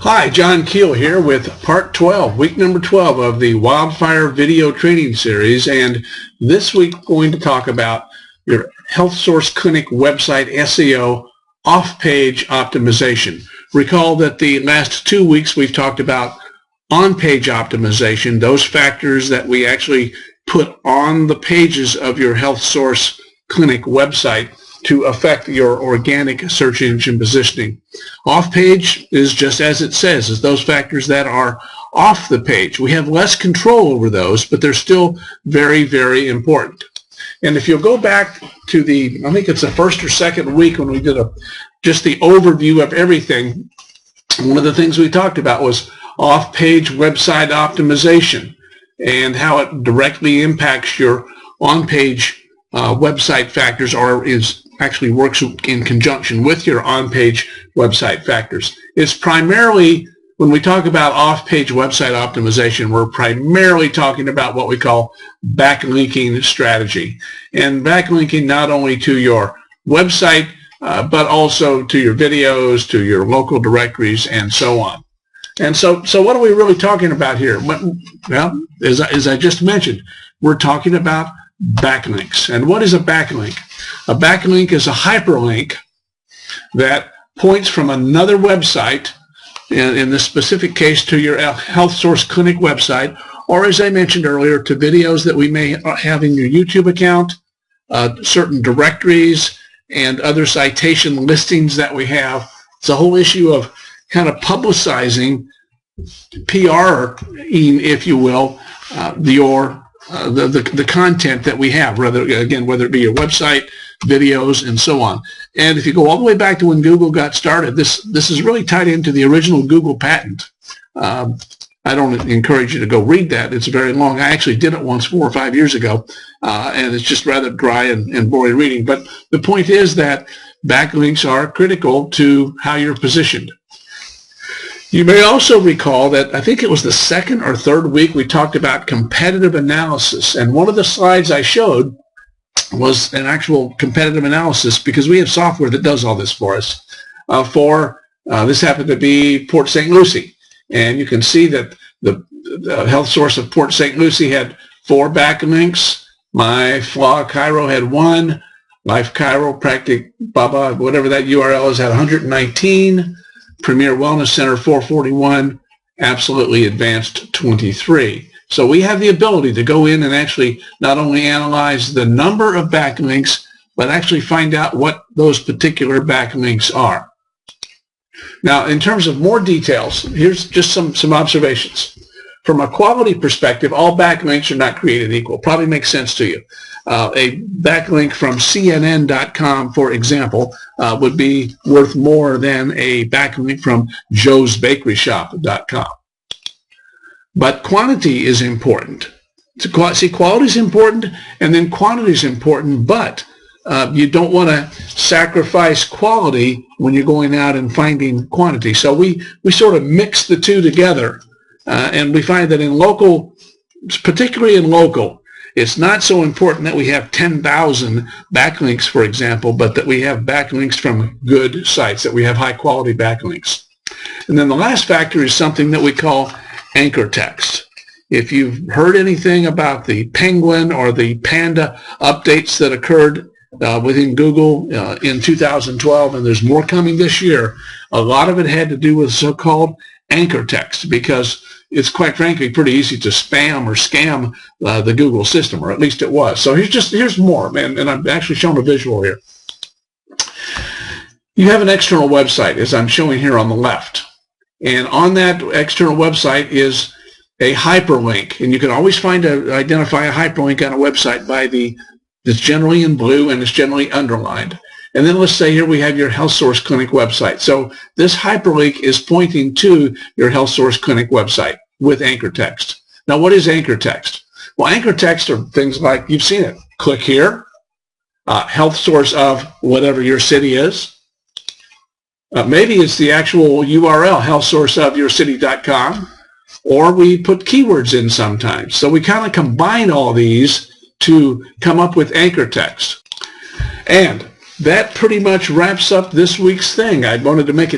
Hi, John Keel here with part 12, week number 12 of the WILDFIRE video training series, and this week we're going to talk about your health source clinic website SEO off-page optimization. Recall that the last 2 weeks we've talked about on-page optimization, those factors that we actually put on the pages of your health source clinic website to affect your organic search engine positioning. Off-page is just as it says, is those factors that are off the page. We have less control over those, but they're still very, very important. And if you'll go back to I think it's the first or second week when we did just the overview of everything, one of the things we talked about was off-page website optimization and how it directly impacts your on-page website factors, or actually works in conjunction with your on-page website factors. It's primarily, when we talk about off-page website optimization, we're primarily talking about what we call backlinking strategy. And backlinking not only to your website, but also to your videos, to your local directories, and so on. And so what are we really talking about here? Well, as I just mentioned, we're talking about backlinks. And what is a backlink? A backlink is a hyperlink that points from another website, in this specific case to your health source clinic website, or as I mentioned earlier, to videos that we may have in your YouTube account, certain directories, and other citation listings that we have. It's a whole issue of kind of publicizing, PR-ing, if you will, the content that we have, whether it be your website, videos, and so on. And if you go all the way back to when Google got started, this is really tied into the original Google patent. I don't encourage you to go read that. It's very long. I actually did it once 4 or 5 years ago, and it's just rather dry and boring reading. But the point is that backlinks are critical to how you're positioned. You may also recall that I think it was the second or third week we talked about competitive analysis, and one of the slides I showed was an actual competitive analysis, because we have software that does all this for us. This happened to be Port St. Lucie, and you can see that the health source of Port St. Lucie had 4 backlinks. My Flaw Chiro had 1. Life Chiropractic Baba, whatever that URL is, had 119. Premier Wellness Center 441, Absolutely Advanced 23. So we have the ability to go in and actually not only analyze the number of backlinks, but actually find out what those particular backlinks are. Now, in terms of more details, here's just some observations. From a quality perspective, all backlinks are not created equal. Probably makes sense to you. A backlink from CNN.com, for example, would be worth more than a backlink from joesbakeryshop.com. But quantity is important. See, quality is important, and then quantity is important, but you don't want to sacrifice quality when you're going out and finding quantity. So we sort of mix the two together, and we find that in local, particularly in local, it's not so important that we have 10,000 backlinks, for example, but that we have backlinks from good sites, that we have high-quality backlinks. And then the last factor is something that we call anchor text. If you've heard anything about the Penguin or the Panda updates that occurred within Google in 2012, and there's more coming this year, a lot of it had to do with so-called anchor text, because it's quite frankly pretty easy to spam or scam the Google system, or at least it was. So here's more, and I'm actually showing a visual here. You have an external website, as I'm showing here on the left, and on that external website is a hyperlink, and you can always identify a hyperlink on a website by it's generally in blue and it's generally underlined. And then let's say here we have your health source clinic website. So this hyperlink is pointing to your health source clinic website with anchor text. Now, what is anchor text? Well, anchor text are things like, you've seen it. Click here, health source of whatever your city is. Maybe it's the actual URL, healthsourceofyourcity.com, or we put keywords in sometimes. So we kind of combine all these to come up with anchor text. And that pretty much wraps up this week's thing. I wanted to make it